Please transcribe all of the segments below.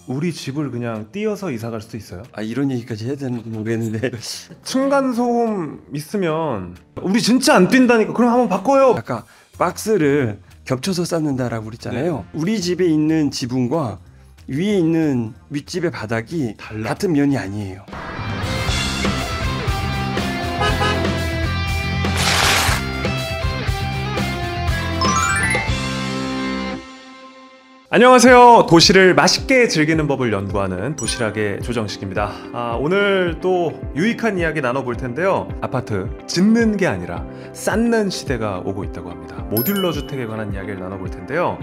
우리 집을 그냥 띄어서 이사 갈 수도 있어요? 아, 이런 얘기까지 해야 되는지 모르겠는데 층간소음 있으면 우리 진짜 안 뛴다니까. 그럼 한번 바꿔요. 아까 박스를 겹쳐서 쌓는다라고 그랬잖아요. 우리 집에 있는 지붕과 위에 있는 윗집의 바닥이 달라. 같은 면이 아니에요. 안녕하세요. 도시를 맛있게 즐기는 법을 연구하는 도시락의 조정식입니다. 오늘 또 유익한 이야기 나눠볼 텐데요. 아파트 짓는 게 아니라 쌓는 시대가 오고 있다고 합니다. 모듈러 주택에 관한 이야기를 나눠볼 텐데요.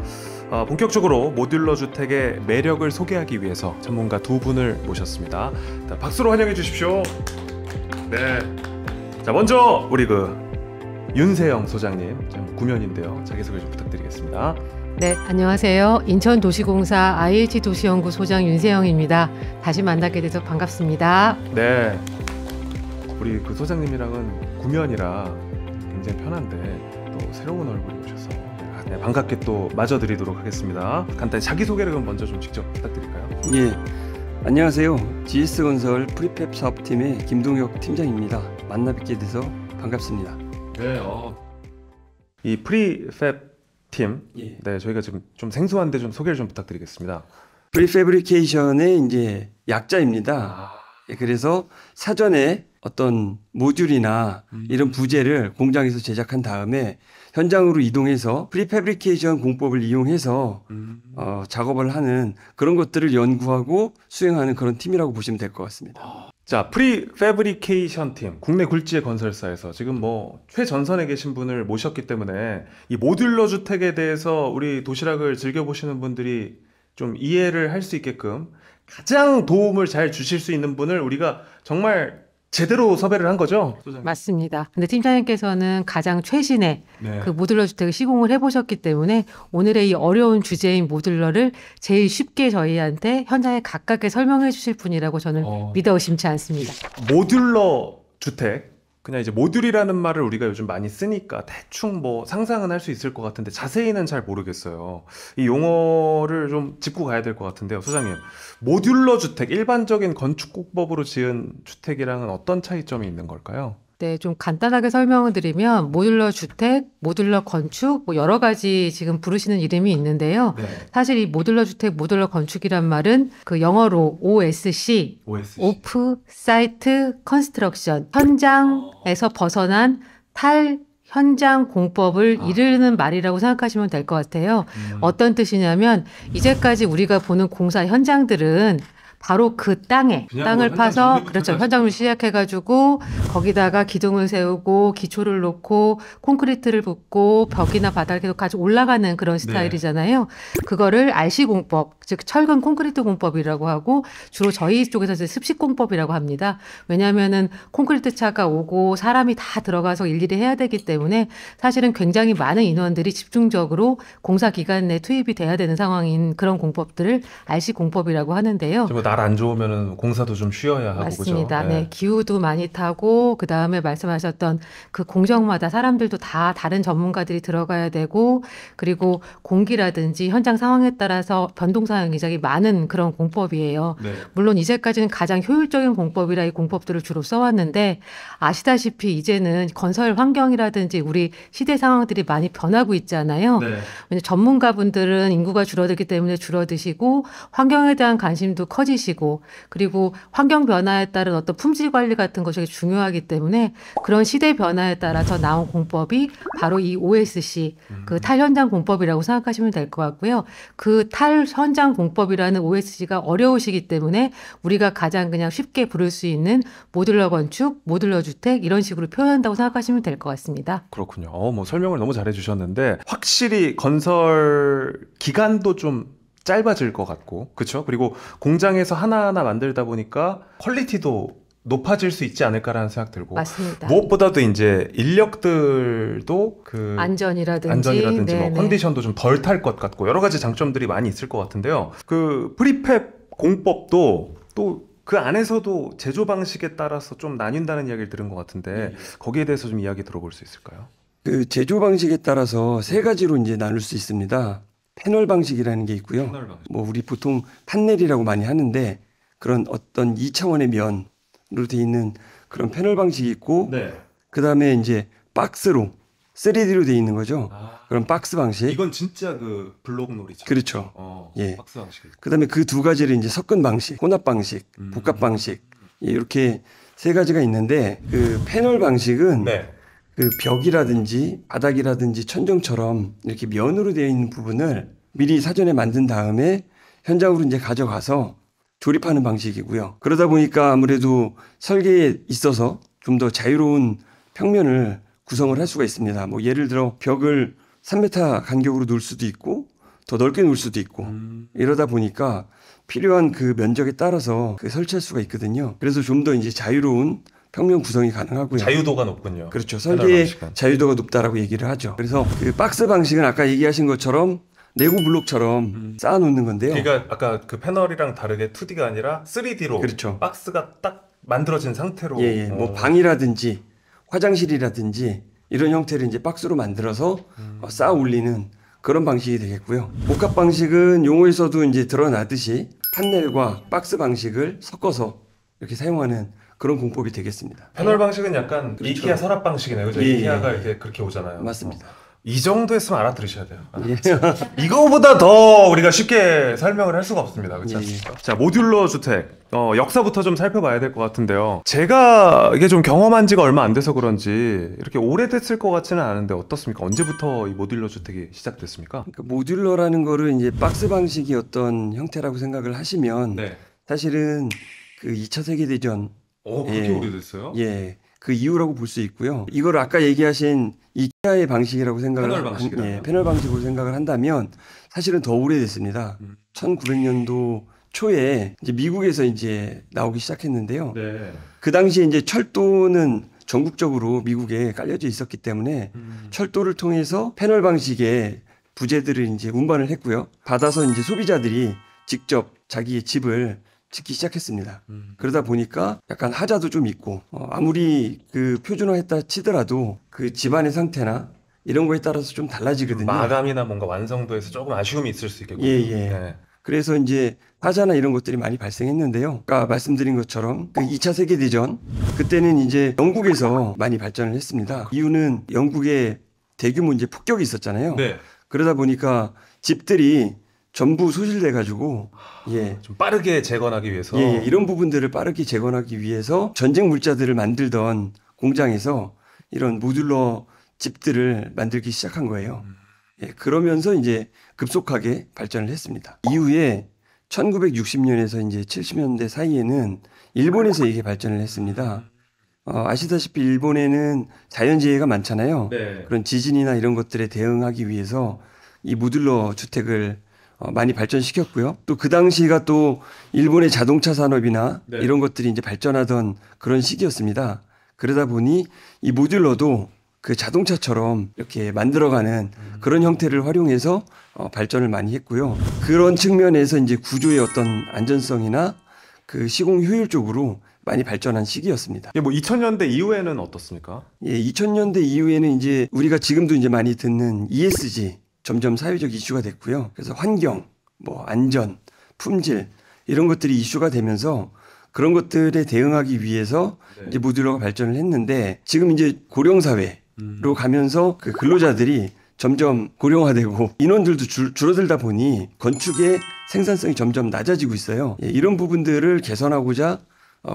본격적으로 모듈러 주택의 매력을 소개하기 위해서 전문가 두 분을 모셨습니다. 박수로 환영해 주십시오. 네. 자, 먼저 우리 윤세영 소장님, 구면인데요. 자기소개 좀 부탁드리겠습니다. 네, 안녕하세요. 인천도시공사 IH 도시연구 소장 윤세영입니다. 다시 만나게 돼서 반갑습니다. 네, 우리 소장님이랑은 구면이라 굉장히 편한데 또 새로운 얼굴이 오셔서 네, 반갑게 또 맞아드리도록 하겠습니다. 간단히 자기소개를 그럼 먼저 좀 직접 부탁드릴까요? 예, 안녕하세요. GS건설 프리팹 사업팀의 김동혁 팀장입니다. 만나 뵙게 돼서 반갑습니다. 네, 이 프리팹 팀, 예. 네, 저희가 지금 좀 생소한데 좀 소개를 좀 부탁드리겠습니다. 프리패브리케이션의 이제 약자입니다. 예, 그래서 사전에 어떤 모듈이나 이런 부재를 공장에서 제작한 다음에 현장으로 이동해서 프리패브리케이션 공법을 이용해서 작업을 하는 그런 것들을 연구하고 수행하는 그런 팀이라고 보시면 될 것 같습니다. 자, 프리패브리케이션 팀, 국내 굴지의 건설사에서 지금 최전선에 계신 분을 모셨기 때문에 이 모듈러 주택에 대해서 우리 도시락을 즐겨보시는 분들이 좀 이해를 할 수 있게끔 가장 도움을 잘 주실 수 있는 분을 우리가 정말 제대로 섭외를 한 거죠? 맞습니다. 근데 팀장님께서는 가장 최신의 네. 그 모듈러 주택을 시공을 해보셨기 때문에 오늘의 이 어려운 주제인 모듈러를 제일 쉽게 저희한테 현장에 가깝게 설명해 주실 분이라고 저는 믿어 의심치 않습니다. 모듈러 주택, 그냥 이제 모듈이라는 말을 우리가 요즘 많이 쓰니까 대충 상상은 할 수 있을 것 같은데 자세히는 잘 모르겠어요. 이 용어를 좀 짚고 가야 될 것 같은데요. 소장님, 모듈러 주택, 일반적인 건축법으로 지은 주택이랑은 어떤 차이점이 있는 걸까요? 네, 좀 간단하게 설명을 드리면 모듈러 주택, 모듈러 건축 여러 가지 지금 부르시는 이름이 있는데요. 네. 사실 이 모듈러 주택, 모듈러 건축이란 말은 그 영어로 OSC, 오프 사이트 컨스트럭션, 현장에서 벗어난 탈 현장 공법을 이르는 말이라고 생각하시면 될 것 같아요. 어떤 뜻이냐면 이제까지 우리가 보는 공사 현장들은 바로 그 땅을 파서 현장을 시작해가지고 거기다가 기둥을 세우고 기초를 놓고 콘크리트를 붓고 벽이나 바닥에까지 올라가는 그런 스타일이잖아요. 그거를 RC 공법, 즉 철근 콘크리트 공법이라고 하고 주로 저희 쪽에서 이제 습식 공법이라고 합니다. 왜냐하면은 콘크리트 차가 오고 사람이 다 들어가서 일일이 해야 되기 때문에 사실은 굉장히 많은 인원들이 집중적으로 공사 기간 내 투입이 돼야 되는 상황인 그런 공법들을 RC 공법이라고 하는데요. 날 안 좋으면 공사도 좀 쉬어야 하고. 맞습니다. 그죠? 네, 기후도 많이 타고 그 다음에 말씀하셨던 그 공정마다 사람들도 다 다른 전문가들이 들어가야 되고 그리고 공기라든지 현장 상황에 따라서 변동사항이 굉장히 많은 그런 공법이에요. 네. 물론 이제까지는 가장 효율적인 공법이라 이 공법들을 주로 써왔는데 아시다시피 이제는 건설 환경이라든지 우리 시대 상황들이 많이 변하고 있잖아요. 네. 왜냐하면 전문가분들은 인구가 줄어들기 때문에 줄어드시고 환경에 대한 관심도 커지시고 그리고 환경 변화에 따른 어떤 품질 관리 같은 것이 중요하기 때문에 그런 시대 변화에 따라서 나온 공법이 바로 이 OSC 그 탈현장 공법이라고 생각하시면 될 것 같고요. 그 탈현장 공법이라는 OSC가 어려우시기 때문에 우리가 가장 그냥 쉽게 부를 수 있는 모듈러 건축, 모듈러 주택 이런 식으로 표현한다고 생각하시면 될 것 같습니다. 그렇군요. 설명을 너무 잘해 주셨는데 확실히 건설 기간도 좀 짧아질 것 같고, 그렇죠? 그리고 공장에서 하나하나 만들다 보니까 퀄리티도 높아질 수 있지 않을까라는 생각 들고. 맞습니다. 무엇보다도 이제 인력들도 안전이라든지 컨디션도 좀 덜 탈 것 같고 여러 가지 장점들이 많이 있을 것 같은데요. 그 프리팹 공법도 또 그 안에서도 제조 방식에 따라서 좀 나뉜다는 이야기를 들은 것 같은데 거기에 대해서 좀 이야기 들어볼 수 있을까요? 그 제조 방식에 따라서 세 가지로 이제 나눌 수 있습니다. 패널 방식이라는 게 있고요. 패널 방식. 뭐 우리 보통 판넬이라고 많이 하는데 그런 어떤 2차원의 면으로 돼 있는 그런 패널 방식이 있고 네. 그다음에 이제 박스로 3D로 돼 있는 거죠. 아, 그런 박스 방식. 이건 진짜 그 블록놀이죠. 그렇죠. 예. 박스 방식. 그다음에 그 두 가지를 이제 섞은 방식, 혼합 방식, 복합 방식 예, 이렇게 세 가지가 있는데 그 패널 방식은 네. 그 벽이라든지 바닥이라든지 천정처럼 이렇게 면으로 되어 있는 부분을 미리 사전에 만든 다음에 현장으로 이제 가져가서 조립하는 방식이고요. 그러다 보니까 아무래도 설계에 있어서 좀 더 자유로운 평면을 구성을 할 수가 있습니다. 뭐 예를 들어 벽을 3m 간격으로 놓을 수도 있고 더 넓게 놓을 수도 있고 이러다 보니까 필요한 그 면적에 따라서 그 설치할 수가 있거든요. 그래서 좀 더 이제 자유로운 평면 구성이 가능하고요. 자유도가 높군요. 그렇죠. 패널 설계의 방식은. 자유도가 높다라고 얘기를 하죠. 그래서 그 박스 방식은 아까 얘기하신 것처럼 레고 블록처럼 쌓아놓는 건데요. 그러니까 아까 그 패널이랑 다르게 2D가 아니라 3D로 그렇죠. 박스가 딱 만들어진 상태로. 예, 예. 뭐 방이라든지 화장실이라든지 이런 형태를 이제 박스로 만들어서 쌓아 올리는 그런 방식이 되겠고요. 복합 방식은 용어에서도 이제 드러나듯이 판넬과 박스 방식을 섞어서 이렇게 사용하는 그런 공법이 되겠습니다. 패널 방식은 약간 그렇죠. 이케아 서랍 방식이네요. 그죠? 예, 이케아가 예. 이렇게 그렇게 오잖아요. 맞습니다. 이 정도 했으면 알아들으셔야 돼요. 예. 이거보다 더 우리가 쉽게 설명을 할 수가 없습니다. 그렇지 예, 예. 않습니까? 자, 모듈러 주택. 역사부터 좀 살펴봐야 될 것 같은데요. 제가 이게 좀 경험한 지가 얼마 안 돼서 그런지 이렇게 오래됐을 것 같지는 않은데 어떻습니까? 언제부터 이 모듈러 주택이 시작됐습니까? 그러니까 모듈러라는 거를 이제 박스 방식이 어떤 형태라고 생각을 하시면 네. 사실은 그 2차 세계대전 그렇게 예. 오래됐어요? 예, 그 이유라고 볼 수 있고요. 이걸 아까 얘기하신 이케아의 방식이라고 생각을 패널 방식이라고요? 예, 패널 방식으로 생각을 한다면 사실은 더 오래됐습니다. 1900년도 초에 이제 미국에서 이제 나오기 시작했는데요. 네. 그 당시에 이제 철도는 전국적으로 미국에 깔려져 있었기 때문에 철도를 통해서 패널 방식의 부재들을 이제 운반을 했고요. 받아서 이제 소비자들이 직접 자기의 집을 짓기 시작했습니다. 그러다 보니까 약간 하자도 좀 있고 아무리 그 표준화했다 치더라도 그 집안의 상태나 이런 거에 따라서 좀 달라지거든요. 마감이나 뭔가 완성도에서 조금 아쉬움이 있을 수 있겠군요. 예, 예. 네. 그래서 이제 하자나 이런 것들이 많이 발생했는데요. 아까 말씀드린 것처럼 그 2차 세계대전 그때는 이제 영국에서 많이 발전을 했습니다. 이유는 영국에 대규모 이제 폭격이 있었잖아요. 네. 그러다 보니까 집들이 전부 소실돼 가지고 예. 좀 빠르게 재건하기 위해서. 예, 이런 부분들을 빠르게 재건하기 위해서 전쟁 물자들을 만들던 공장에서 이런 모듈러 집들을 만들기 시작한 거예요. 예, 그러면서 이제 급속하게 발전을 했습니다. 이후에 1960년에서 이제 70년대 사이에는 일본에서 이게 발전을 했습니다. 아시다시피 일본에는 자연재해가 많잖아요. 네. 그런 지진이나 이런 것들에 대응하기 위해서 이 모듈러 주택을 많이 발전시켰고요. 또 그 당시가 또 일본의 자동차 산업이나 네. 이런 것들이 이제 발전하던 그런 시기였습니다. 그러다 보니 이 모듈러도 그 자동차처럼 이렇게 만들어가는 그런 형태를 활용해서 발전을 많이 했고요. 그런 측면에서 이제 구조의 어떤 안전성이나 그 시공 효율 쪽으로 많이 발전한 시기였습니다. 뭐 2000년대 이후에는 어떻습니까? 예, 2000년대 이후에는 이제 우리가 지금도 이제 많이 듣는 ESG 점점 사회적 이슈가 됐고요. 그래서 환경, 뭐 안전, 품질 이런 것들이 이슈가 되면서 그런 것들에 대응하기 위해서 네. 이제 모듈러가 발전을 했는데 지금 이제 고령 사회로 가면서 그 근로자들이 점점 고령화되고 인원들도 줄어들다 보니 건축의 생산성이 점점 낮아지고 있어요. 예, 이런 부분들을 개선하고자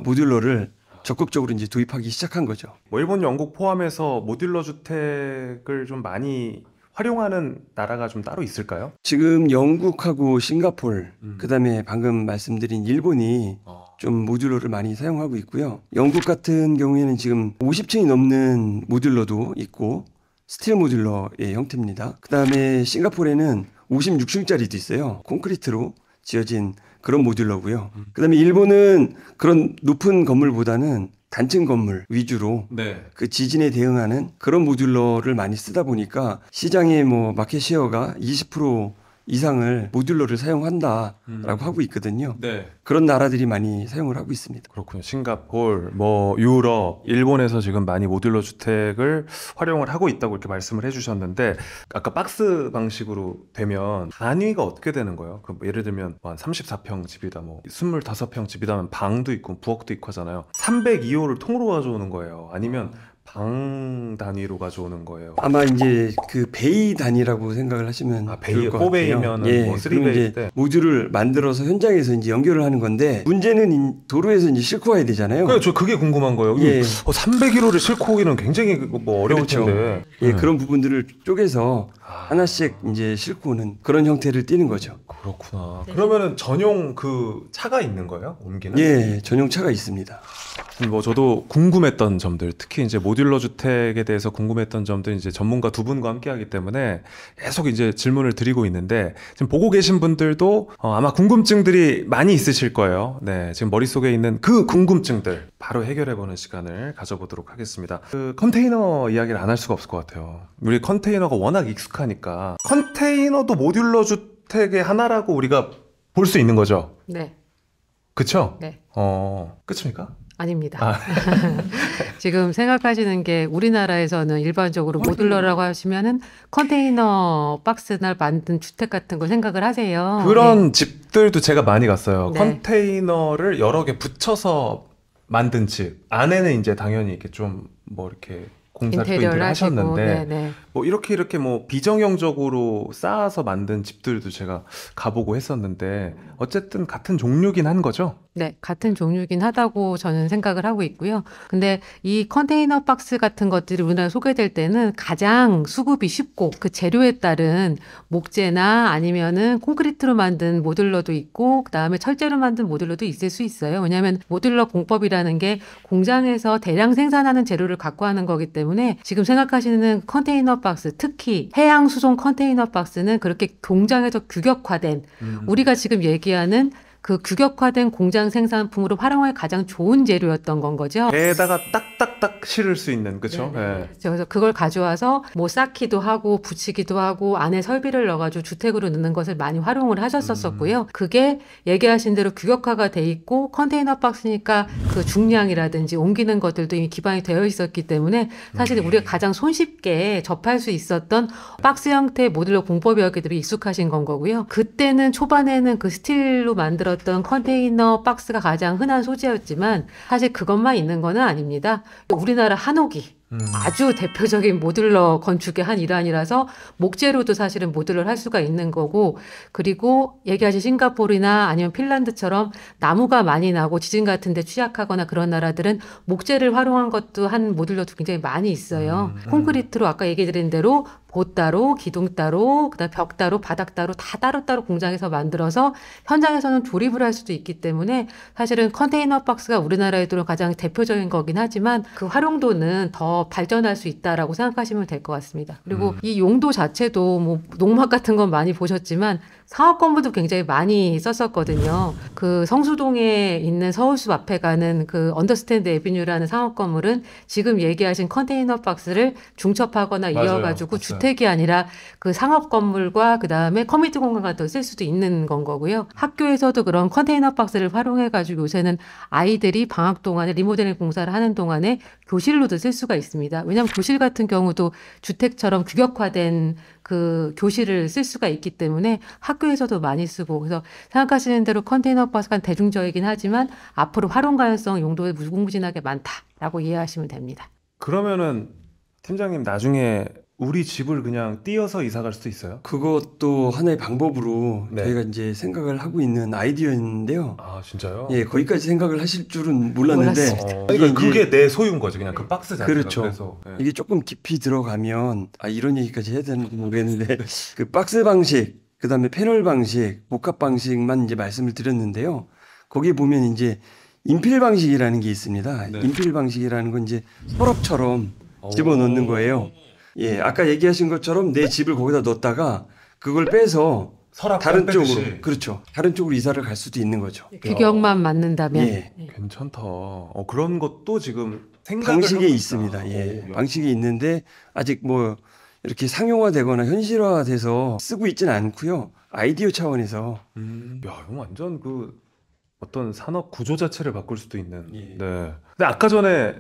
모듈러를 적극적으로 이제 도입하기 시작한 거죠. 뭐 일본, 영국 포함해서 모듈러 주택을 좀 많이 활용하는 나라가 좀 따로 있을까요? 지금 영국하고 싱가폴, 그다음에 방금 말씀드린 일본이 좀 모듈러를 많이 사용하고 있고요. 영국 같은 경우에는 지금 50층이 넘는 모듈러도 있고 스틸 모듈러의 형태입니다. 그다음에 싱가폴에는 56층짜리도 있어요. 콘크리트로 지어진 그런 모듈러고요. 그다음에 일본은 그런 높은 건물보다는 단층 건물 위주로 네. 그 지진에 대응하는 그런 모듈러를 많이 쓰다 보니까 시장의 뭐 마켓 셰어가 20% 이상을 모듈러를 사용한다라고 하고 있거든요. 네. 그런 나라들이 많이 사용을 하고 있습니다. 그렇군요. 싱가포르, 뭐 유럽, 일본에서 지금 많이 모듈러 주택을 활용을 하고 있다고 이렇게 말씀을 해주셨는데 아까 박스 방식으로 되면 단위가 어떻게 되는 거예요? 그 예를 들면 한 34평 집이다, 뭐 25평 집이다면 방도 있고 부엌도 있고 하잖아요. 302호를 통으로 가져오는 거예요? 아니면 방 단위로 가져오는 거예요? 아마 이제 그 베이 단위라고 생각을 하시면 베이, 좋을 것 같아요. 4베이면은 뭐 그럼 3베이 이제 때. 모듈을 만들어서 현장에서 이제 연결을 하는 건데 문제는 도로에서 이제 싣고 와야 되잖아요. 저 그게 궁금한 거예요. 예. 301호를 싣고 오기는 굉장히 뭐 어려울 그렇죠. 텐데. 예, 그런 부분들을 쪼개서 하나씩 이제 싣고 오는 그런 형태를 띠는 거죠. 그렇구나. 그러면은 전용 그 차가 있는 거예요? 옮기는? 예, 전용차가 있습니다. 뭐 저도 궁금했던 점들, 특히 이제 모듈러 주택에 대해서 궁금했던 점들 이제 전문가 두 분과 함께하기 때문에 계속 이제 질문을 드리고 있는데 지금 보고 계신 분들도 아마 궁금증들이 많이 있으실 거예요. 네, 지금 머릿속에 있는 그 궁금증들 바로 해결해보는 시간을 가져보도록 하겠습니다. 그 컨테이너 이야기를 안 할 수가 없을 것 같아요. 우리 컨테이너가 워낙 익숙하니까 컨테이너도 모듈러 주택의 하나라고 우리가 볼 수 있는 거죠. 네. 그쵸? 네. 끝입니까? 아닙니다. 지금 생각하시는 게 우리나라에서는 일반적으로 모듈러라고 하시면은 컨테이너 박스나 만든 주택 같은 걸 생각을 하세요. 그런 네. 집들도 제가 많이 갔어요. 네. 컨테이너를 여러 개 붙여서 만든 집. 안에는 이제 당연히 이렇게 좀 뭐 이렇게 공사를 또 인테리어를 인테리어 하시고, 하셨는데 네네. 뭐 이렇게 뭐 비정형적으로 쌓아서 만든 집들도 제가 가보고 했었는데 어쨌든 같은 종류긴 한 거죠? 네, 같은 종류긴 하다고 저는 생각을 하고 있고요. 근데 이 컨테이너 박스 같은 것들이 우리나라에 소개될 때는 가장 수급이 쉽고 그 재료에 따른 목재나 아니면은 콘크리트로 만든 모듈러도 있고 그다음에 철제로 만든 모듈러도 있을 수 있어요. 왜냐하면 모듈러 공법이라는 게 공장에서 대량 생산하는 재료를 갖고 하는 거기 때문에 지금 생각하시는 컨테이너 박스, 특히 해양 수송 컨테이너 박스는 그렇게 공장에서 규격화된 우리가 지금 얘기하는 그 규격화된 공장 생산품으로 활용할 가장 좋은 재료였던 건 거죠. 배에다가 딱딱딱 실을 수 있는, 그쵸? 네. 그래서 그걸 가져와서 뭐 쌓기도 하고 붙이기도 하고 안에 설비를 넣어가지고 주택으로 넣는 것을 많이 활용을 하셨었고요. 그게 얘기하신 대로 규격화가 돼 있고 컨테이너 박스니까 그 중량이라든지 옮기는 것들도 이미 기반이 되어 있었기 때문에 사실 우리가 가장 손쉽게 접할 수 있었던 박스 형태의 모듈러 공법이었기 때문에 익숙하신 건 거고요. 그때는 초반에는 그 스틸로 만들었던 컨테이너 박스가 가장 흔한 소재였지만 사실 그것만 있는 건 아닙니다. 우리나라 한옥이 아주 대표적인 모듈러 건축의 한 일환이라서 목재로도 사실은 모듈러를 할 수가 있는 거고 그리고 얘기하신 싱가포르나 아니면 핀란드처럼 나무가 많이 나고 지진 같은 데 취약하거나 그런 나라들은 목재를 활용한 것도 한 모듈러도 굉장히 많이 있어요. 콘크리트로 아까 얘기 드린 대로 봇 따로, 기둥 따로, 그다음 벽 따로, 바닥 따로 다 따로따로 공장에서 만들어서 현장에서는 조립을 할 수도 있기 때문에 사실은 컨테이너 박스가 우리나라에도 가장 대표적인 거긴 하지만 그 활용도는 더 발전할 수 있다라고 생각하시면 될 것 같습니다. 그리고 이 용도 자체도 뭐 농막 같은 건 많이 보셨지만 상업 건물도 굉장히 많이 썼었거든요. 그 성수동에 있는 서울숲 앞에 가는 그 언더스탠드 에비뉴라는 상업 건물은 지금 얘기하신 컨테이너 박스를 중첩하거나 맞아요. 이어가지고 봤어요. 주택이 아니라 그 상업 건물과 그 다음에 커뮤니티 공간 같은 걸 쓸 수도 있는 건 거고요. 학교에서도 그런 컨테이너 박스를 활용해가지고 요새는 아이들이 방학 동안에 리모델링 공사를 하는 동안에 교실로도 쓸 수가 있습니다. 왜냐하면 교실 같은 경우도 주택처럼 규격화된 그 교실을 쓸 수가 있기 때문에 학교에서도 많이 쓰고 그래서 생각하시는 대로 컨테이너 박스가 대중적이긴 하지만 앞으로 활용 가능성 용도에 무궁무진하게 많다라고 이해하시면 됩니다. 그러면은 팀장님 나중에 우리 집을 그냥 띄어서 이사 갈 수도 있어요? 그것도 하나의 방법으로 네. 저희가 이제 생각을 하고 있는 아이디어인데요. 아 진짜요? 예, 거기까지 생각을 하실 줄은 몰랐는데 그러니까 이게 그게 내 소유인 거죠. 그냥 그 박스 자체가. 그렇죠. 그래서, 네. 이게 조금 깊이 들어가면 이런 얘기까지 해야 되는지 모르겠는데 그 박스 방식, 그다음에 패널 방식, 복합 방식만 이제 말씀을 드렸는데요. 거기에 보면 이제 인필 방식이라는 게 있습니다. 네. 인필 방식이라는 건 이제 서랍처럼 집어넣는 거예요. 예, 아까 얘기하신 것처럼 내 집을 거기다 넣었다가 그걸 빼서 서랍 다른 빼듯이. 쪽으로, 그렇죠. 다른 쪽으로 이사를 갈 수도 있는 거죠. 규격만 맞는다면 예. 괜찮다. 그런 것도 지금 생각을 방식이 하고 있다. 있습니다. 예. 오, 방식이 있는데 아직 뭐 이렇게 상용화되거나 현실화돼서 쓰고 있지는 않고요. 아이디어 차원에서 야, 이거 완전 그 어떤 산업 구조 자체를 바꿀 수도 있는. 예. 네. 근데 아까 전에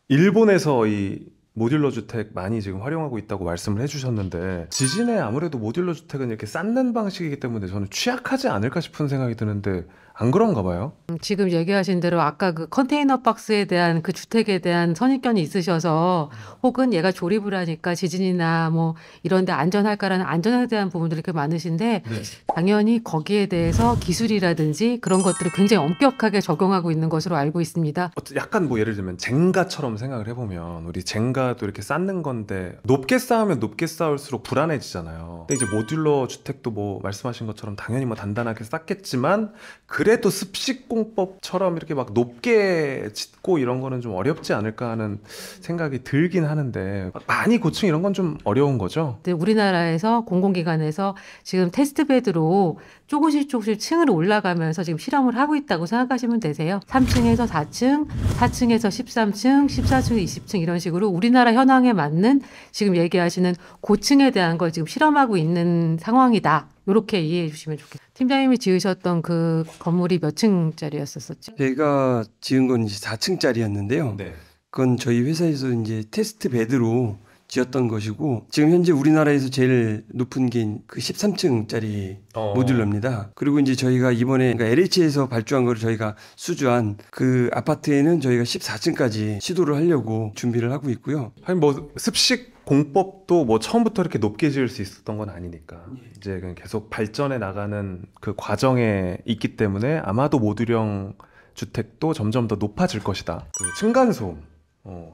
일본에서 이 모듈러 주택 많이 지금 활용하고 있다고 말씀을 해주셨는데 지진에 아무래도 모듈러 주택은 이렇게 쌓는 방식이기 때문에 저는 취약하지 않을까 싶은 생각이 드는데 안 그런가 봐요. 지금 얘기하신 대로 아까 그 컨테이너 박스에 대한 그 주택에 대한 선입견이 있으셔서 혹은 얘가 조립을 하니까 지진이나 뭐 이런 데 안전할까라는 안전에 대한 부분들이 이렇게 많으신데 네. 당연히 거기에 대해서 기술이라든지 그런 것들을 굉장히 엄격하게 적용하고 있는 것으로 알고 있습니다. 약간 뭐 예를 들면 젠가처럼 생각을 해보면 우리 젠가도 이렇게 쌓는 건데 높게 쌓으면 높게 쌓을수록 불안해지잖아요. 근데 이제 모듈러 주택도 뭐 말씀하신 것처럼 당연히 뭐 단단하게 쌓겠지만 그래도 습식공법처럼 이렇게 막 높게 짓고 이런 거는 좀 어렵지 않을까 하는 생각이 들긴 하는데 많이 고층 이런 건 좀 어려운 거죠? 근데 우리나라에서 공공기관에서 지금 테스트베드로 조금씩 층을 올라가면서 지금 실험을 하고 있다고 생각하시면 되세요. 3층에서 4층, 4층에서 13층, 14층, 20층 이런 식으로 우리나라 현황에 맞는 지금 얘기하시는 고층에 대한 걸 지금 실험하고 있는 상황이다. 이렇게 이해해 주시면 좋겠습니다. 팀장님이 지으셨던 그 건물이 몇 층짜리였었죠? 제가 지은 건 이제 4층짜리였는데요. 네. 그건 저희 회사에서 이제 테스트 베드로 지었던 것이고 지금 현재 우리나라에서 제일 높은 게 그 13층짜리 모듈러입니다. 그리고 이제 저희가 이번에 그러니까 LH에서 발주한 거를 저희가 수주한 그 아파트에는 저희가 14층까지 시도를 하려고 준비를 하고 있고요. 아니 뭐 습식 공법도 뭐 처음부터 이렇게 높게 지을 수 있었던 건 아니니까 이제 그냥 계속 발전해 나가는 그 과정에 있기 때문에 아마도 모듈형 주택도 점점 더 높아질 것이다. 그 층간소음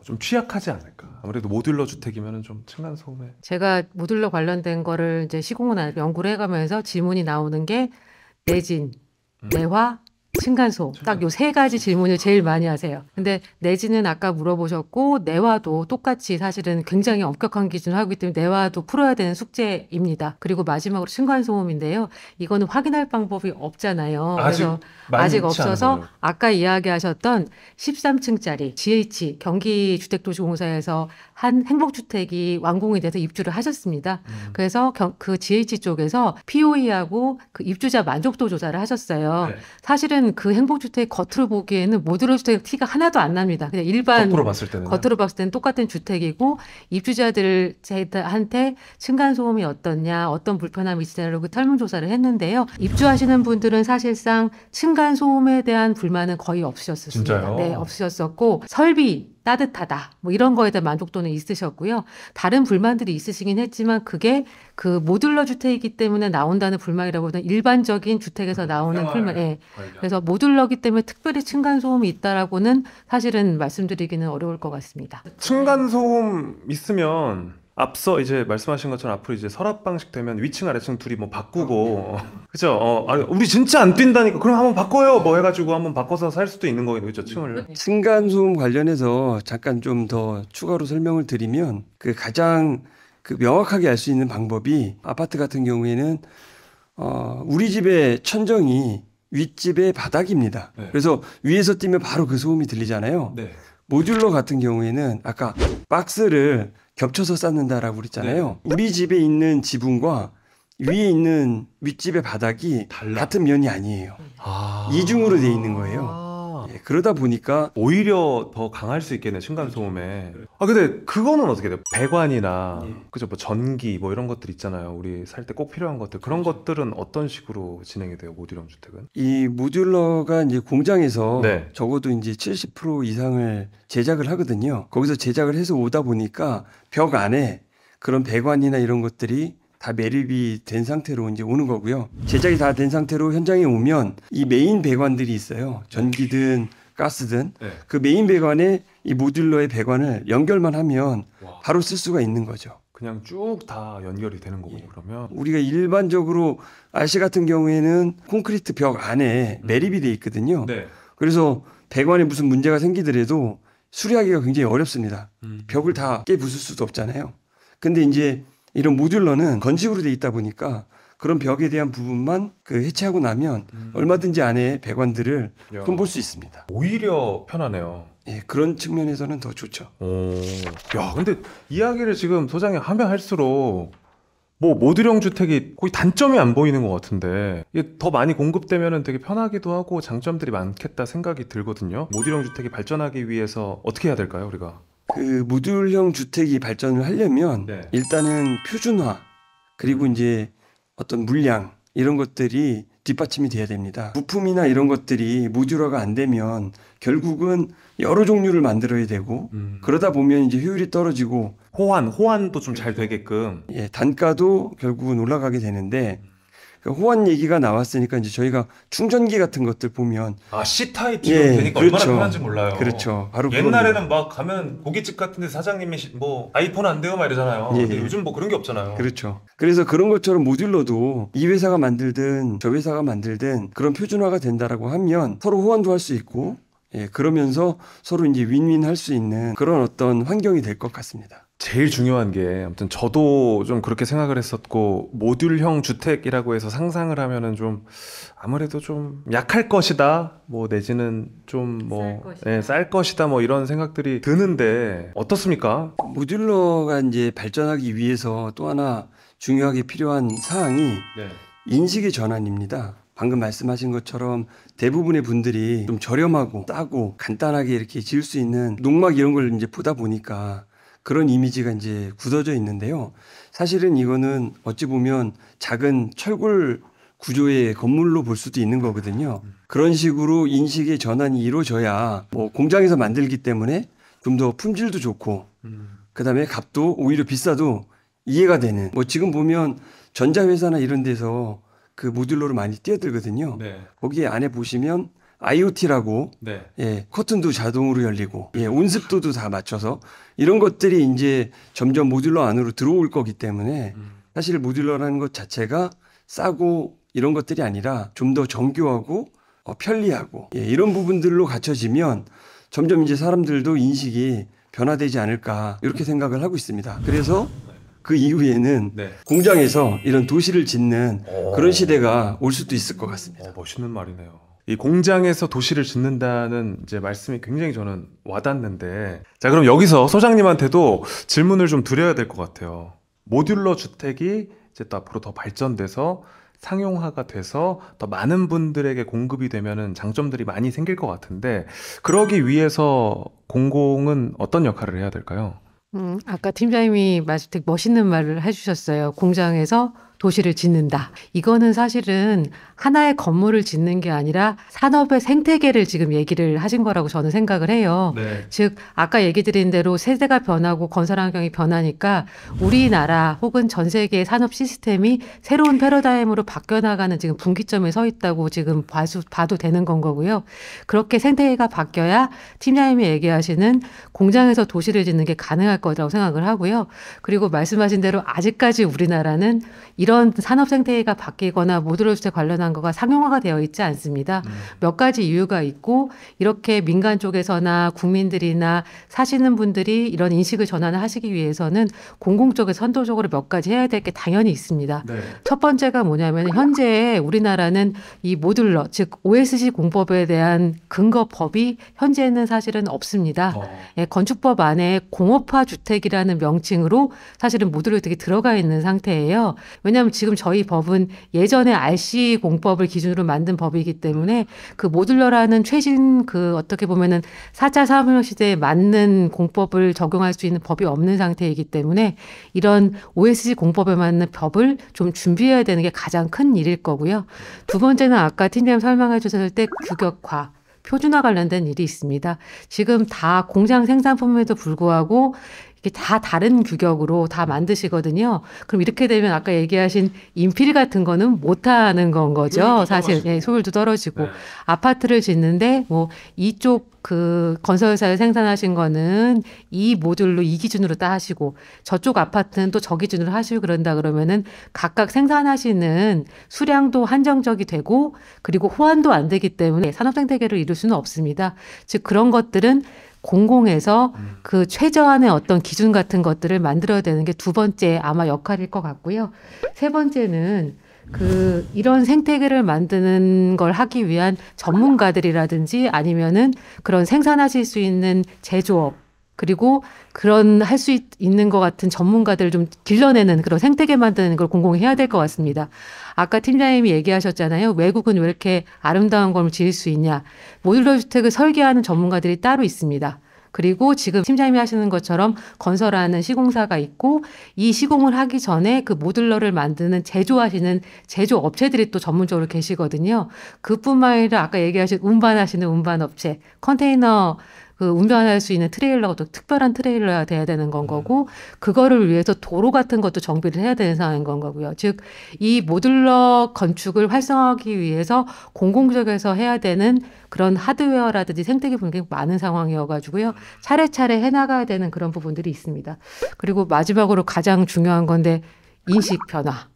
좀 취약하지 않을까. 아무래도 모듈러 주택이면은 좀 층간소음에 제가 모듈러 관련된 거를 이제 시공을 연구를 해가면서 질문이 나오는 게 내진, 내화, 층간소음 딱 요 세 가지 질문을 제일 많이 하세요. 근데 내진은 아까 물어보셨고 내화도 똑같이 사실은 굉장히 엄격한 기준을 하기 때문에 내화도 풀어야 되는 숙제입니다. 그리고 마지막으로 층간소음인데요. 이거는 확인할 방법이 없잖아요. 그래서 아직 없어서 아까 이야기하셨던 13층짜리 GH 경기주택도시공사에서 한 행복주택이 완공이 돼서 입주를 하셨습니다. 그래서 그 GH 쪽에서 POE하고 그 입주자 만족도 조사를 하셨어요. 네. 사실은 그 행복주택 겉으로 보기에는 모듈러 주택 티가 하나도 안 납니다. 그냥 일반 겉으로 봤을 때는 똑같은 주택이고 입주자들한테 층간소음이 어떻냐, 어떤 불편함이 있냐고 설문조사를 했는데요. 입주하시는 분들은 사실상 층간소음에 대한 불만은 거의 없으셨습니다. 진짜요? 네, 없으셨었고 설비 따뜻하다. 뭐 이런 거에 대한 만족도는 있으셨고요. 다른 불만들이 있으시긴 했지만 그게 그 모듈러 주택이기 때문에 나온다는 불만이라고는 일반적인 주택에서 나오는 불만. 예. 그래서 모듈러기 때문에 특별히 층간소음이 있다라고는 사실은 말씀드리기는 어려울 것 같습니다. 층간소음 있으면 앞서 이제 말씀하신 것처럼 앞으로 이제 서랍 방식 되면 위층 아래층 둘이 뭐 바꾸고 그죠? 아니, 우리 진짜 안 뛴다니까 그럼 한번 바꿔요 뭐 해가지고 한번 바꿔서 살 수도 있는 거겠죠 그죠? 층을 층간소음 관련해서 잠깐 좀 더 추가로 설명을 드리면 그 가장 그 명확하게 알 수 있는 방법이 아파트 같은 경우에는 우리 집의 천정이 윗집의 바닥입니다. 네. 그래서 위에서 뛰면 바로 그 소음이 들리잖아요. 네. 모듈러 같은 경우에는 아까 박스를 겹쳐서 쌓는다라고 그랬잖아요. 우리 집에 있는 지붕과 위에 있는 윗집의 바닥이 같은 면이 아니에요. 이중으로 돼 있는 거예요. 예, 그러다 보니까 오히려 더 강할 수 있겠네 층간소음에. 근데 그거는 어떻게 돼요? 배관이나 그죠 뭐 전기 뭐 이런 것들 있잖아요. 우리 살 때 꼭 필요한 것들 그런 것들은 어떤 식으로 진행이 돼요? 모듈형 주택은? 이 모듈러가 이제 공장에서 네. 적어도 이제 70% 이상을 제작을 하거든요. 거기서 제작을 해서 오다 보니까 벽 안에 그런 배관이나 이런 것들이 다 매립이 된 상태로 이제 오는 거고요. 제작이 다 된 상태로 현장에 오면 이 메인 배관들이 있어요. 전기든 가스든 네. 그 메인 배관에 이 모듈러의 배관을 연결만 하면 와. 바로 쓸 수가 있는 거죠. 그냥 쭉 다 연결이 되는 거군요. 그러면 우리가 일반적으로 RC 같은 경우에는 콘크리트 벽 안에 매립이 돼 있거든요. 네. 그래서 배관에 무슨 문제가 생기더라도 수리하기가 굉장히 어렵습니다. 벽을 다 깨부술 수도 없잖아요. 근데 이제 이런 모듈러는 건식으로 돼 있다 보니까 그런 벽에 대한 부분만 그 해체하고 나면 얼마든지 안에 배관들을 야. 손볼 수 있습니다. 오히려 편하네요. 예, 그런 측면에서는 더 좋죠. 야, 근데 이야기를 지금 소장이 하면 할수록 뭐 모듈형 주택이 거의 단점이 안 보이는 것 같은데 이게 더 많이 공급되면 되게 편하기도 하고 장점들이 많겠다 생각이 들거든요. 모듈형 주택이 발전하기 위해서 어떻게 해야 될까요, 우리가? 그 모듈형 주택이 발전을 하려면 네. 일단은 표준화 그리고 이제 어떤 물량 이런 것들이 뒷받침이 돼야 됩니다. 부품이나 이런 것들이 모듈화가 안 되면 결국은 여러 종류를 만들어야 되고 그러다 보면 이제 효율이 떨어지고 호환도 좀 잘 되게끔. 예, 단가도 결국은 올라가게 되는데 그 호환 얘기가 나왔으니까 이제 저희가 충전기 같은 것들 보면 아, C타입 지금 지금 예, 되니까 그렇죠. 얼마나 편한지 몰라요. 그렇죠. 바로 옛날에는 막 가면 고깃집 같은데 사장님이 뭐 아이폰 안 돼요 막 이러잖아요. 예, 근데 예. 요즘 뭐 그런 게 없잖아요. 그렇죠. 그래서 그런 것처럼 모듈러도 이 회사가 만들든 저 회사가 만들든 그런 표준화가 된다라고 하면 서로 호환도 할 수 있고 예, 그러면서 서로 이제 윈윈 할 수 있는 그런 어떤 환경이 될 것 같습니다. 제일 중요한 게 아무튼 저도 좀 그렇게 생각을 했었고 모듈형 주택이라고 해서 상상을 하면은 좀 아무래도 좀 약할 것이다 뭐 내지는 좀 뭐 쌀 것이다 뭐 이런 생각들이 드는데 어떻습니까? 모듈러가 이제 발전하기 위해서 또 하나 중요하게 필요한 사항이 네. 인식의 전환입니다. 방금 말씀하신 것처럼 대부분의 분들이 좀 저렴하고 싸고 간단하게 이렇게 지을 수 있는 농막 이런 걸 이제 보다 보니까 그런 이미지가 이제 굳어져 있는데요. 사실은 이거는 어찌 보면 작은 철골 구조의 건물로 볼 수도 있는 거거든요. 그런 식으로 인식의 전환이 이루어져야 뭐 공장에서 만들기 때문에 좀 더 품질도 좋고 그다음에 값도 오히려 비싸도 이해가 되는 뭐 지금 보면 전자회사나 이런 데서 그 모듈러로 많이 뛰어들거든요. 네. 거기 안에 보시면 IoT라고 네. 예, 커튼도 자동으로 열리고 예, 온습도도 다 맞춰서 이런 것들이 이제 점점 모듈러 안으로 들어올 거기 때문에 사실 모듈러라는 것 자체가 싸고 이런 것들이 아니라 좀 더 정교하고 편리하고 예, 이런 부분들로 갖춰지면 점점 이제 사람들도 인식이 변화되지 않을까 이렇게 생각을 하고 있습니다. 그래서 그 이후에는 네. 공장에서 이런 도시를 짓는 그런 시대가 올 수도 있을 것 같습니다. 멋있는 말이네요. 이 공장에서 도시를 짓는다는 이제 말씀이 굉장히 저는 와닿는데 자 그럼 여기서 소장님한테도 질문을 좀 드려야 될 것 같아요. 모듈러 주택이 이제 또 앞으로 더 발전돼서 상용화가 돼서 더 많은 분들에게 공급이 되면은 장점들이 많이 생길 것 같은데 그러기 위해서 공공은 어떤 역할을 해야 될까요? 아까 팀장님이 되게 멋있는 말을 해주셨어요. 공장에서 도시를 짓는다. 이거는 사실은 하나의 건물을 짓는 게 아니라 산업의 생태계를 지금 얘기를 하신 거라고 저는 생각을 해요. 네. 즉 아까 얘기 드린 대로 세대가 변하고 건설 환경이 변하니까 우리나라 혹은 전 세계의 산업 시스템이 새로운 패러다임으로 바뀌어 나가는 지금 분기점에 서 있다고 지금 봐도 되는 건 거고요. 그렇게 생태계가 바뀌어야 팀장님이 얘기하시는 공장에서 도시를 짓는 게 가능할 거라고 생각을 하고요. 그리고 말씀하신 대로 아직까지 우리나라는 이런 산업 생태계가 바뀌거나 모듈러 주택 관련한 거가 상용화가 되어 있지 않습니다. 몇 가지 이유가 있고 이렇게 민간 쪽에서나 국민들이나 사시는 분들이 이런 인식을 전환을 하시기 위해서는 공공 쪽에서 선도적으로 몇 가지 해야 될 게 당연히 있습니다. 네. 첫 번째가 뭐냐면 현재 우리나라는 이 모듈러 즉 OSC 공법에 대한 근거법이 현재는 사실은 없습니다. 예, 건축법 안에 공업화 주택이라는 명칭으로 사실은 모듈러 주택이 들어가 있는 상태예요. 왜냐하면 지금 저희 법은 예전에 RC 공법을 기준으로 만든 법이기 때문에 그 모듈러라는 최신 그 어떻게 보면은 4차 산업시대에 맞는 공법을 적용할 수 있는 법이 없는 상태이기 때문에 이런 OSC 공법에 맞는 법을 좀 준비해야 되는 게 가장 큰 일일 거고요. 두 번째는 아까 팀장님 설명해 주셨을 때 규격화. 표준화 관련된 일이 있습니다. 지금 다 공장 생산품에도 불구하고 이게 다 다른 규격으로 다 만드시거든요. 그럼 이렇게 되면 아까 얘기하신 인필 같은 거는 못하는 건 거죠. 사실 예, 소율도 떨어지고 네. 아파트를 짓는데 뭐 이쪽 그 건설사에 생산하신 거는 이 모듈로 이 기준으로 따시고 저쪽 아파트는 또 저 기준으로 하시고 그런다 그러면은 각각 생산하시는 수량도 한정적이 되고 그리고 호환도 안 되기 때문에 산업 생태계를 이룰 수는 없습니다. 즉 그런 것들은 공공에서 그 최저한의 어떤 기준 같은 것들을 만들어야 되는 게 두 번째 아마 역할일 것 같고요. 세 번째는 그 이런 생태계를 만드는 걸 하기 위한 전문가들이라든지 아니면은 그런 생산하실 수 있는 제조업 그리고 그런 할 수 있는 것 같은 전문가들을 좀 길러내는 그런 생태계 만드는 걸 공공이 해야 될 것 같습니다. 아까 팀장님이 얘기하셨잖아요. 외국은 왜 이렇게 아름다운 건물 지을 수 있냐. 모듈러 주택을 설계하는 전문가들이 따로 있습니다. 그리고 지금 팀장님이 하시는 것처럼 건설하는 시공사가 있고 이 시공을 하기 전에 그 모듈러를 만드는 제조하시는 제조업체들이 또 전문적으로 계시거든요. 그뿐만 아니라 아까 얘기하신 운반하시는 운반업체, 컨테이너 그 운반할 수 있는 트레일러가 또 특별한 트레일러가 돼야 되는 건 거고 그거를 위해서 도로 같은 것도 정비를 해야 되는 상황인 건 거고요. 즉 이 모듈러 건축을 활성화하기 위해서 공공적에서 해야 되는 그런 하드웨어라든지 생태계 분석이 많은 상황이어가지고요. 차례차례 해나가야 되는 그런 부분들이 있습니다. 그리고 마지막으로 가장 중요한 건데 인식 변화.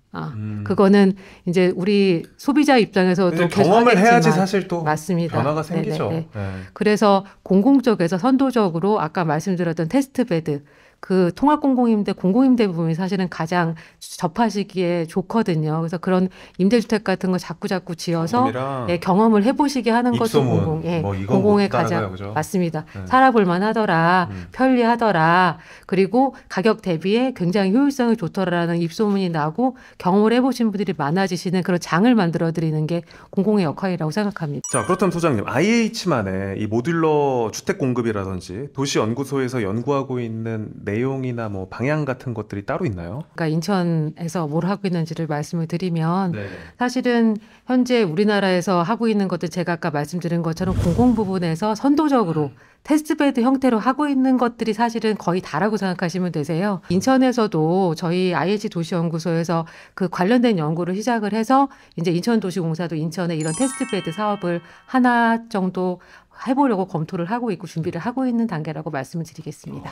그거는 이제 우리 소비자 입장에서도 경험을 해야지 사실 또 맞습니다. 변화가 생기죠. 네네네. 네. 그래서 공공적에서 선도적으로 아까 말씀드렸던 테스트베드 그 통합공공임대, 공공임대 부분이 사실은 가장 접하시기에 좋거든요. 그래서 그런 임대주택 같은 거 자꾸 지어서 예, 경험을 해보시게 하는 것도 공공, 예, 뭐 공공의 가장 그죠? 맞습니다. 살아볼만 하더라, 편리하더라, 그리고 가격 대비에 굉장히 효율성이 좋더라라는 입소문이 나고 경험을 해보신 분들이 많아지시는 그런 장을 만들어드리는 게 공공의 역할이라고 생각합니다. 자, 그렇다면 소장님, IH만의 이 모듈러 주택 공급이라든지 도시연구소에서 연구하고 있는 내용이나 뭐 방향 같은 것들이 따로 있나요? 그러니까 인천에서 뭘 하고 있는지를 말씀을 드리면 사실은 현재 우리나라에서 하고 있는 것들 제가 아까 말씀드린 것처럼 공공 부분에서 선도적으로 테스트베드 형태로 하고 있는 것들이 사실은 거의 다라고 생각하시면 되세요. 인천에서도 저희 IH 도시연구소에서 그 관련된 연구를 시작을 해서 이제 인천도시공사도 인천에 이런 테스트베드 사업을 하나 정도 해보려고 검토를 하고 있고 준비를 하고 있는 단계라고 말씀을 드리겠습니다.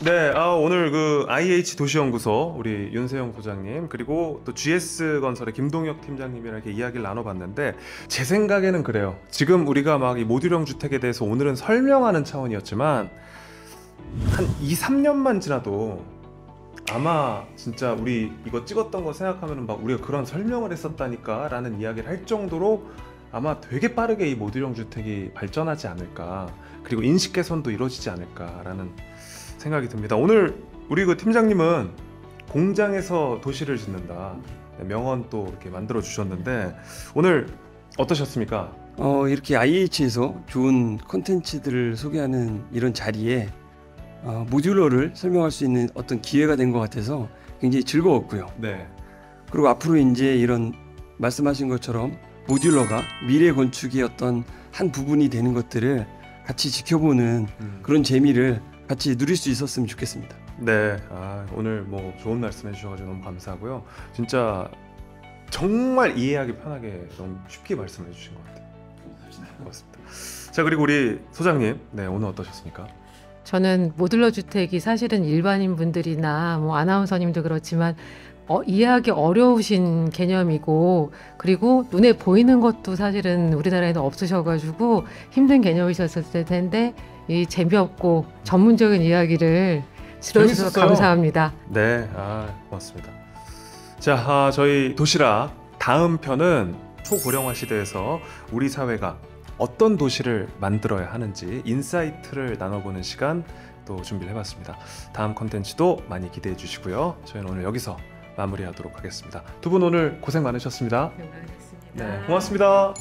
네, 오늘 그 IH 도시연구소 우리 윤세영 소장님 그리고 또 GS건설의 김동혁 팀장님이랑 이렇게 이야기를 나눠봤는데 제 생각에는 그래요. 지금 우리가 막 이 모듈형 주택에 대해서 오늘은 설명하는 차원이었지만 한 2, 3년만 지나도 아마 진짜 우리 이거 찍었던 거 생각하면 막 우리가 그런 설명을 했었다니까 라는 이야기를 할 정도로 아마 되게 빠르게 이 모듈형 주택이 발전하지 않을까, 그리고 인식 개선도 이루어지지 않을까라는 생각이 듭니다. 오늘 우리 그 팀장님은 공장에서 도시를 짓는다 명언 또 이렇게 만들어 주셨는데 오늘 어떠셨습니까? 이렇게 IH에서 좋은 콘텐츠들을 소개하는 이런 자리에 모듈러를 설명할 수 있는 어떤 기회가 된 것 같아서 굉장히 즐거웠고요. 네. 그리고 앞으로 이제 이런 말씀하신 것처럼 모듈러가 미래 건축의 어떤 한 부분이 되는 것들을 같이 지켜보는 그런 재미를 같이 누릴 수 있었으면 좋겠습니다. 네, 오늘 뭐 좋은 말씀 해주셔가지고 너무 감사하고요. 진짜 정말 이해하기 편하게 너무 쉽게 말씀해 주신 것 같아요. 고맙습니다. 자, 그리고 우리 소장님, 네, 오늘 어떠셨습니까? 저는 모듈러 주택이 사실은 일반인 분들이나 뭐 아나운서님도 그렇지만 이해하기 어려우신 개념이고 그리고 눈에 보이는 것도 사실은 우리나라에는 없으셔가지고 힘든 개념이셨을 텐데 이 재미없고 전문적인 이야기를 들어주셔서 재밌었어요. 감사합니다. 네, 고맙습니다. 자, 저희 도시락 다음 편은 초고령화 시대에서 우리 사회가 어떤 도시를 만들어야 하는지 인사이트를 나눠보는 시간 또 준비를 해봤습니다. 다음 컨텐츠도 많이 기대해 주시고요. 저희는 오늘 여기서 마무리하도록 하겠습니다. 두 분 오늘 고생 많으셨습니다. 네, 네, 고맙습니다.